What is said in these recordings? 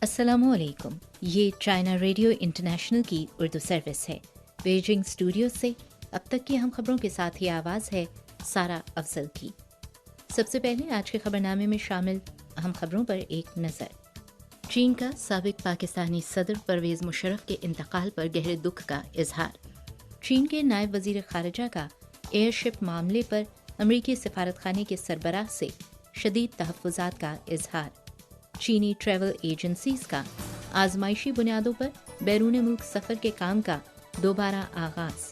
अस्सलामुअलैकुम। ये China radio international की उर्दू सर्विस है। बीजिंग स्टूडियो से अब तक की हम खबरों के साथ ही आवाज़ है सारा अफजल की। सबसे पहले आज के खबरनामे में शामिल अहम खबरों पर एक नज़र। चीन का साबिक पाकिस्तानी सदर परवेज़ मुशर्रफ के इंतकाल पर गहरे दुख का इजहार। चीन के नायब वज़ीर ख़ारिजा का एयरशिप मामले पर अमरीकी सफारतखाने के सरबराह से शदीद तहफ़्फ़ुज़ात का इजहार। चीनी ट्रैवल एजेंसीज का आजमाइशी बुनियादों पर बैरून मुल्क सफ़र के काम का दोबारा आगाज़।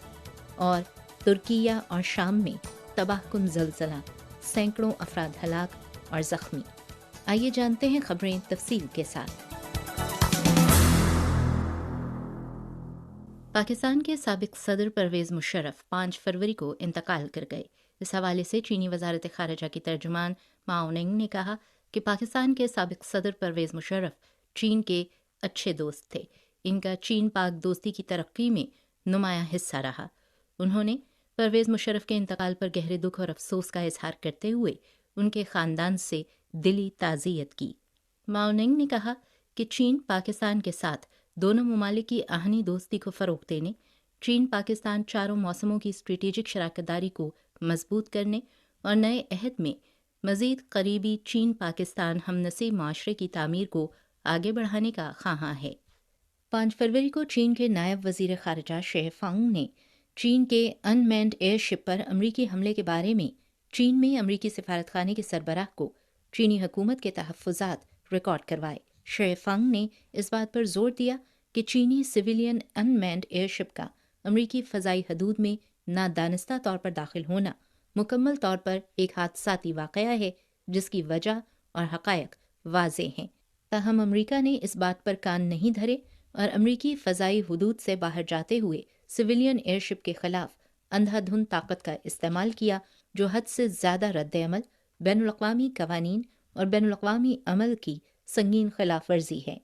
और तुर्किया और शाम में तबाहकुन ज़लज़ला, सैकड़ों अफराद हलाक और ज़ख्मी। आइए जानते हैं खबरें तफसील के साथ। पाकिस्तान के साबिक सदर परवेज़ मुशर्रफ 5 फरवरी को इंतकाल कर गए। इस हवाले से चीनी वजारत ख़ारिजा की तर्जुमान माओ निंग ने कहा कि पाकिस्तान के साबिक सदर परवेज़ मुशर्रफ चीन के अच्छे दोस्त थे। इनका चीन पाक दोस्ती की तरक्की में नुमायां हिस्सा रहा। उन्होंने परवेज़ मुशर्रफ के इंतकाल पर गहरे दुख और अफसोस का इजहार करते हुए उनके ख़ानदान से दिली ताज़ियत की। माओ निंग ने कहा कि चीन पाकिस्तान के साथ दोनों ममालिक की आहनी दोस्ती को फ़रोग़ देने, चीन पाकिस्तान चारों मौसमों की स्ट्रेटेजिक शराकतदारी को मजबूत करने और नए अहद में मज़ीद करीबी चीन पाकिस्तान हमनसीब माशरे की तामीर को आगे बढ़ाने का ख़्वाहां है। 5 फरवरी को चीन के नायब वज़ीर ख़ारिजा शे फेंग ने चीन के अनमैन्ड एयरशिप पर अमरीकी हमले के बारे में चीन में अमरीकी सफारतखाने के सरबराह को चीनी हुकूमत के तहफ़्फ़ुज़ात रिकॉर्ड करवाए। शे फेंग ने इस बात पर जोर दिया कि चीनी सिविलियन अनमैन्ड एयरशिप का अमरीकी फ़ज़ाई हदूद में नादानिस्ता तौर पर दाखिल होना मुकम्मल तौर पर एक हादसाती वाक़या है जिसकी वजह और हक़ायक़ वाज़ेह हैं। ताहम अमरीका ने इस बात पर कान नहीं धरे और अमरीकी फ़ज़ाई हुदूद से बाहर जाते हुए सिविलियन एयरशिप के ख़िलाफ़ अंधाधुंध ताकत का इस्तेमाल किया, जो हद से ज़्यादा रद्द-ए-अमल, बैनुल-अक़वामी क़वानीन और बैनुल-अक़वामी अमल की संगीन खिलाफ वर्जी है।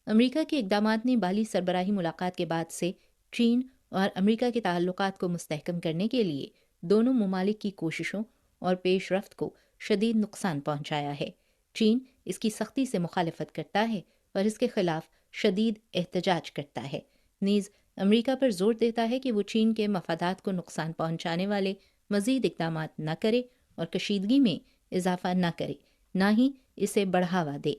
अमरीका के इक़दामात ने बाली सरबराही मुलाकात के बाद से चीन और अमरीका के ताल्लुकात को मुस्तहकम करने के लिए दोनों ममालिक की कोशिशों और पेशरफ्त को शदीद नुकसान पहुंचाया है। चीन इसकी सख्ती से मुखालफत करता है और इसके खिलाफ शदीद एहतजाज करता है। नीज़ अमरीका पर जोर देता है कि वो चीन के मफादात को नुकसान पहुंचाने वाले मज़ीद इक़दामात न करे और कशीदगी में इजाफा न करे, ना ही इसे बढ़ावा दे।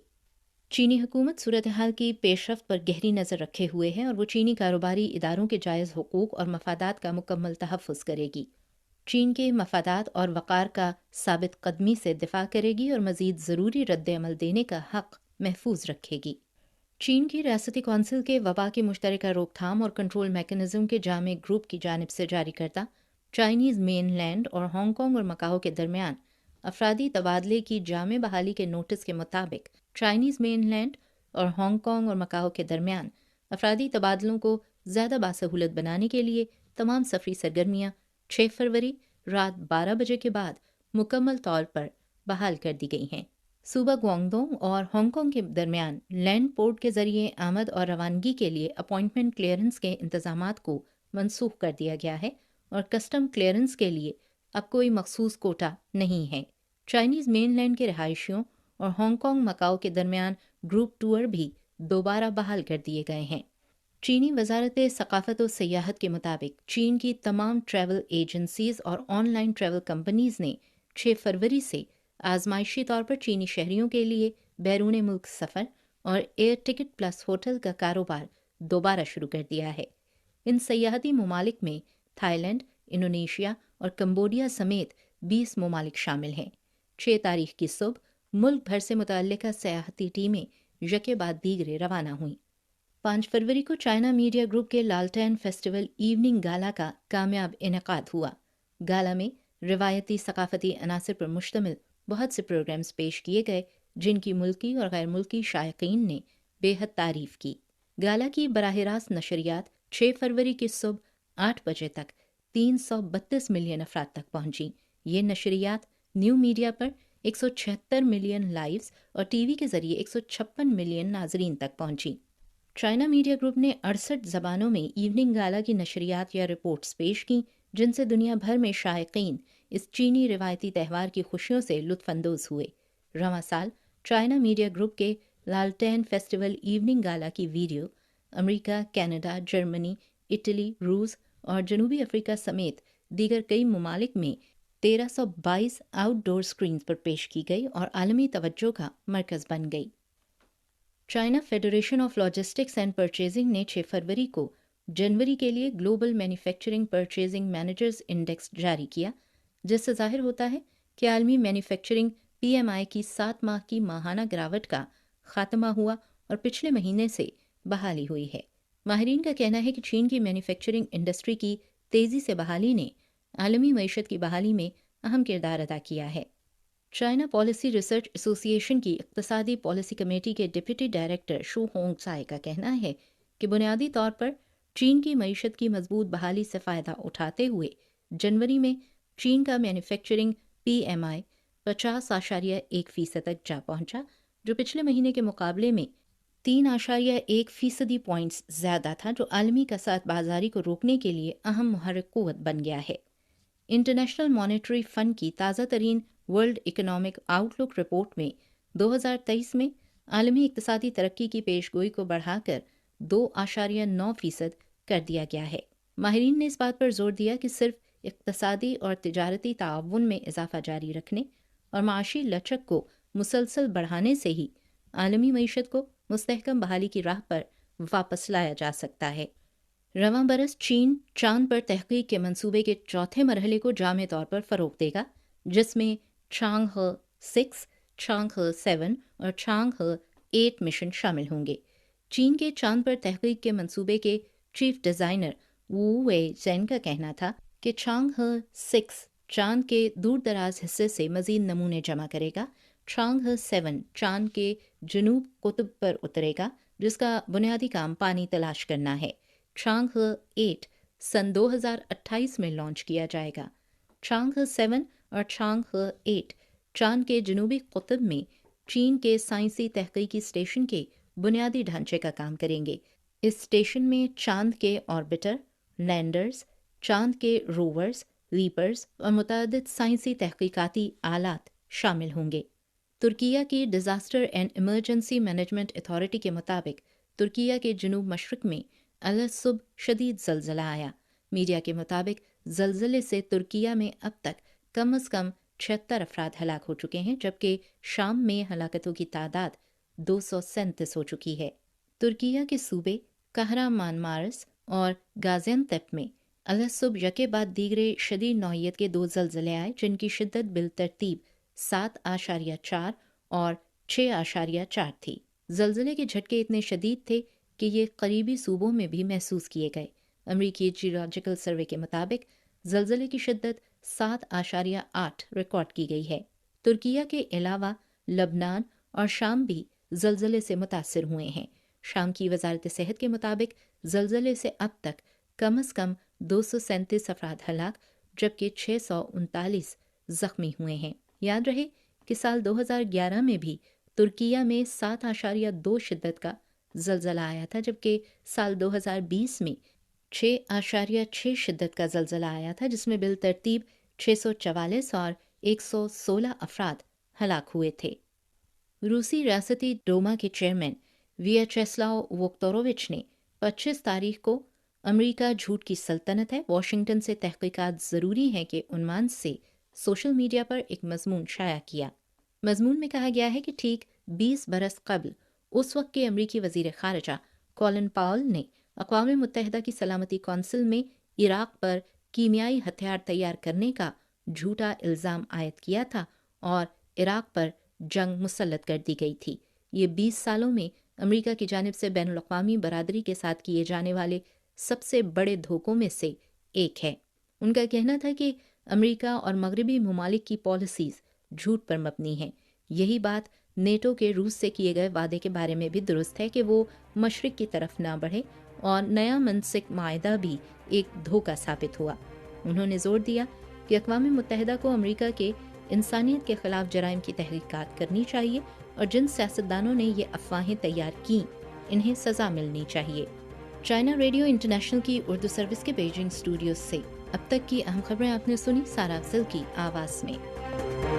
चीनी हुकूमत सूरत हाल की पेशरफ्त पर गहरी नज़र रखे हुए है और वो चीनी कारोबारी इदारों के जायज़ हुकूक और मफादात का मुकम्मल तहफ़्फ़ुज़ करेगी। चीन के मफादात और वक़ार का साबित कदमी से दिफा करेगी और मज़ीद ज़रूरी रद्द-ए-अमल देने का हक़ महफूज रखेगी। चीन की रियासती कौंसिल के वबा की मुश्तरका रोकथाम और कंट्रोल मैकेनिज़्म के जामे ग्रुप की जानिब से जारी करदा चाइनीज़ मेनलैंड और हांगकॉन्ग और मकाओ के दरमियान अफरादी तबादले की जामे बहाली के नोटिस के मुताबिक चाइनीज़ मेनलैंड और हांगकॉन्ग और मकाओ के दरमियान अफरादी तबादलों को ज़्यादा बासहूलत बनाने के लिए तमाम सफ़री सरगर्मियाँ 6 फरवरी रात 12 बजे के बाद मुकम्मल तौर पर बहाल कर दी गई हैं। सूबा ग्वांगडोंग और हांगकॉन्ग के दरमियान लैंड पोर्ट के ज़रिए आमद और रवानगी के लिए अपॉइंटमेंट क्लियरेंस के इंतज़ामात को मनसूख कर दिया गया है और कस्टम क्लियरेंस के लिए अब कोई मखसूस कोटा नहीं है। चाइनीज़ मेनलैंड के रहायशियों और हांगकॉन्ग मकाओ के दरमियान ग्रुप टूर भी दोबारा बहाल कर दिए गए हैं। चीनी वजारत सकाफत और सियाहत के मुताबिक चीन की तमाम ट्रैवल एजेंसीज और ऑनलाइन ट्रैवल कंपनीज ने 6 फरवरी से आजमाइशी तौर पर चीनी शहरियों के लिए बैरून मुल्क सफ़र और एयर टिकट प्लस होटल का कारोबार दोबारा शुरू कर दिया है। इन सयाहती ममालिक में थाईलैंड, इंडोनेशिया और कंबोडिया समेत 20 ममालिक शामिल हैं। 6 तारीख की सुबह मुल्क भर से मुतल्लिका सयाहती टीमें यके बाद दीगरे रवाना हुई। 5 फरवरी को चाइना मीडिया ग्रुप के लालटेन फेस्टिवल इवनिंग गाला का कामयाब इनेकाद हुआ। गाला में रिवायती सकाफती अनासर पर मुश्तमिल बहुत से प्रोग्राम्स पेश किए गए, जिनकी मुल्की और गैर मुल्की शायकीन ने बेहद तारीफ की। गाला की बराह रास्त नशरियात 6 फरवरी की सुबह 8 बजे तक 332 मिलियन अफराद तक पहुंची। ये नशरियात न्यू मीडिया पर 176 मिलियन लाइव्स और टीवी के जरिए 156 मिलियन नाजरीन तक पहुंची। चाइना मीडिया ग्रुप ने 68 ज़बानों में इवनिंग गाला की नशरियात या रिपोर्ट्स पेश की, जिनसे दुनिया भर में शायकीन इस चीनी रिवायती त्यौहार की खुशियों से लुत्फ़अंदोज़ हुए। रवां साल चाइना मीडिया ग्रुप के लालटेन फेस्टिवल इवनिंग गाला की video America, Canada, Germany, Italy, रूस और जनूबी अफ्रीका समेत दीगर कई ममालिक में 1322 आउटडोर स्क्रीन पर पेश की गई और आलमी तवज्जो का मरकज़ बन गई। China federation of logistics and purchasing ने 6 फरवरी को जनवरी के लिए global manufacturing purchasing managers index जारी किया, जिससे जाहिर होता है कि आलमी मैन्युफैक्चरिंग PMI की 7 माह की माहाना गिरावट का खात्मा हुआ और पिछले महीने से बहाली हुई है। माहिरीन का कहना है कि चीन की मैन्युफैक्चरिंग इंडस्ट्री की तेज़ी से बहाली ने आलमी मईशत की बहाली में अहम किरदार अदा किया है। चाइना पॉलिसी रिसर्च एसोसिएशन की इक़्तिसादी पॉलिसी कमेटी के डिप्टी डायरेक्टर शू होंग साई का कहना है कि बुनियादी तौर पर चीन की मईशत की मजबूत बहाली से फ़ायदा उठाते हुए जनवरी में चीन का मैन्युफैक्चरिंग PMI 50.1% तक जा पहुंचा, जो पिछले महीने के मुकाबले में 3.1% पॉइंट्स ज़्यादा था, जो आलमी कसात बाजारी को रोकने के लिए अहम मुहर्रिक क़ुव्वत बन गया है। इंटरनेशनल मॉनेटरी फ़ंड की ताज़ा तरीन वर्ल्ड इकोनॉमिक आउटलुक रिपोर्ट में 2023 में आलमी इक़्तिसादी तरक्की की पेशगोई को बढ़ाकर 2.9% कर दिया गया है। माहिरीन ने इस बात पर जोर दिया कि सिर्फ इक़्तिसादी और तिजारती ताउन में इजाफा जारी रखने और माशी लचक को मुसलसल बढ़ाने से ही आलमी मईशत को मुस्तहकम बहाली की राह पर वापस लाया जा सकता है। रवां बरस चीन चांद पर तहकीक के मंसूबे के चौथे मरहले को जामे तौर पर फ़रोग़ देगा, जिसमें चांगहे 6, चांगहे 7 और चांगहे 8 मिशन शामिल होंगे। चीन के चांद पर तहकीक के मंसूबे के चीफ डिज़ाइनर वू वे ज़ेन का कहना था कि चांगहे 6 चांद के दूर दराज हिस्से से मज़ीद नमूने जमा करेगा, चांगहे 7 चांद के जनूब कुतुब पर उतरेगा, जिसका बुनियादी काम पानी तलाश करना है। चांगहे 8 सन 2028 में लॉन्च किया जाएगा। चांगहे 7 और चांगहे 8 चांद के जनूबी कुतुब में चीन के साइंसी तहकीकी स्टेशन के बुनियादी ढांचे का काम करेंगे। इस स्टेशन में चांद के ऑर्बिटर, लैंडर्स, चांद के रोवर्स, रीपर्स और मुतअद्दिद साइंसी तहकीकाती आलात शामिल होंगे। तुर्किया की disaster and emergency management authority के मुताबिक तुर्किया के जनूब मशरक़ में अलसुबह शदीद ज़लज़ला आया। मीडिया के मुताबिक ज़लज़ले से तुर्किया में अब तक कम अज़ कम 76 अफराद हलाक हो चुके हैं, जबकि शाम में हलाकतों की तादाद 237 हो चुकी है। तुर्किया के सूबे कहरामानमारस और गाज़ियान्तेप में अलसुबह यके बाद दीगरे शदीद नौइयत के 2 ज़लज़ले आए, जिनकी शिद्दत बिलतरतीब 7.4 और 6.4 थी। ज़लज़ले के झटके इतने शदीद थे कि ये करीबी सूबों में भी महसूस किए गए। अमरीकी जियोलॉजिकल सर्वे के मुताबिक ज़लज़ले की शिद्दत 7.8 रिकॉर्ड की गई है। तुर्किया के अलावा लबनान और शाम भी ज़लज़ले से मुतासिर हुए हैं। शाम की वजारत सेहत के मुताबिक ज़लज़ले से अब तक कम अज़ कम 237 अफराद हलाक, जबकि 639 ज़ख्मी हुए हैं। याद रहे कि साल 2011 में भी तुर्किया में 7.2 शिद्दत का ज़लज़ला आया था, जबकि साल 2020 में 6.6 शिद्दत का ज़लज़ला आया था, जिसमें बिलतरतीब 644 और 116 अफराद हलाक हुए थे। रूसी रियासती डोमा के चेयरमैन वियाचेस्लाव वोक्तोरोविच ने 25 तारीख को अमेरिका झूठ की सल्तनत है, वाशिंगटन से तहकीकात ज़रूरी हैं के उन्वान से सोशल मीडिया पर एक मजमून शाया किया। मजमून में कहा गया है कि ठीक 20 बरस कबल उस वक्त के अमरीकी वज़ीर ख़ारिजा कॉलिन पावल ने अक़वाम मुत्तहिदा की सलामती कौंसिल में इराक़ पर कीमियाई हथियार तैयार करने का झूठा इल्ज़ाम आयद किया था और इराक़ पर जंग मुसल्लत कर दी गई थी। ये 20 सालों में अमरीका की जानिब से बैनुल अक़वामी बरादरी के साथ किए जाने वाले सबसे बड़े धोखों में से एक है। उनका कहना था कि अमरीका और मगरबी ममालिक की पॉलिसीज़ झूठ पर मबनी हैं। यही बात नेटो के रूस से किए गए वादे के बारे में भी दुरुस्त है कि वो मशरिक़ की तरफ ना बढ़े, और नया मनसिक मायदा भी एक धोखा साबित हुआ। उन्होंने जोर दिया कि अक़वाम मुत्तहिदा को अमरीका के इंसानियत के ख़िलाफ़ जराइम की तहक़ीक़ात करनी चाहिए और जिन सियासतदानों ने ये अफवाहें तैयार की, इन्हें सज़ा मिलनी चाहिए। चाइना रेडियो इंटरनेशनल की उर्दू सर्विस के बीजिंग स्टूडियो से अब तक की अहम खबरें आपने सुनी सारा अफजल की आवाज़ में।